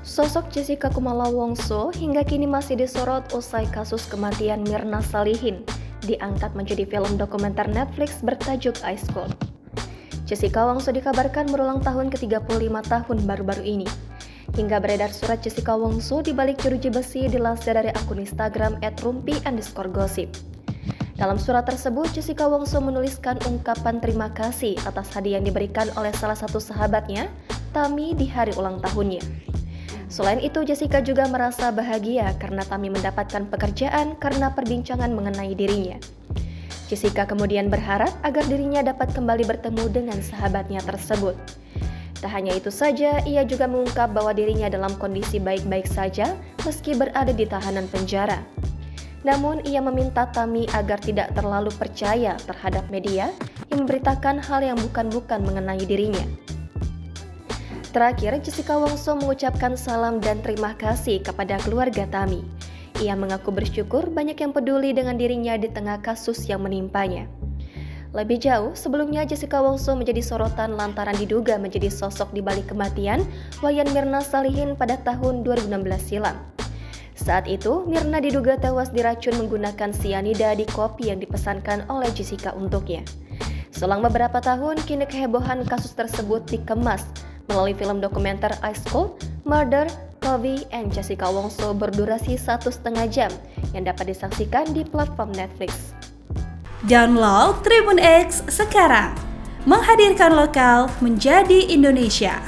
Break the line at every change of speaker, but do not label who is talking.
Sosok Jessica Kumala Wongso hingga kini masih disorot usai kasus kematian Myrna Salihin diangkat menjadi film dokumenter Netflix bertajuk Ice Cold. Jessica Wongso dikabarkan berulang tahun ke-35 tahun baru-baru ini. Hingga beredar surat Jessica Wongso di balik jeruji besi dilansir dari akun Instagram @rumpi_gossip. Dalam surat tersebut, Jessica Wongso menuliskan ungkapan terima kasih atas hadiah yang diberikan oleh salah satu sahabatnya, Tami, di hari ulang tahunnya. Selain itu, Jessica juga merasa bahagia karena Tami mendapatkan pekerjaan karena perbincangan mengenai dirinya. Jessica kemudian berharap agar dirinya dapat kembali bertemu dengan sahabatnya tersebut. Tak hanya itu saja, ia juga mengungkap bahwa dirinya dalam kondisi baik-baik saja meski berada di tahanan penjara. Namun, ia meminta Tami agar tidak terlalu percaya terhadap media yang memberitakan hal yang bukan-bukan mengenai dirinya. Terakhir, Jessica Wongso mengucapkan salam dan terima kasih kepada keluarga Tami. Ia mengaku bersyukur banyak yang peduli dengan dirinya di tengah kasus yang menimpanya. Lebih jauh, sebelumnya Jessica Wongso menjadi sorotan lantaran diduga menjadi sosok di balik kematian Wayan Myrna Salihin pada tahun 2016 silam. Saat itu, Myrna diduga tewas diracun menggunakan sianida di kopi yang dipesankan oleh Jessica untuknya. Selang beberapa tahun, kini kehebohan kasus tersebut dikemas melalui film dokumenter Ice Cold, Murder, Kobe, and Jessica Wongso berdurasi 1,5 jam yang dapat disaksikan di platform Netflix.
Download Tribun X sekarang, menghadirkan lokal menjadi Indonesia.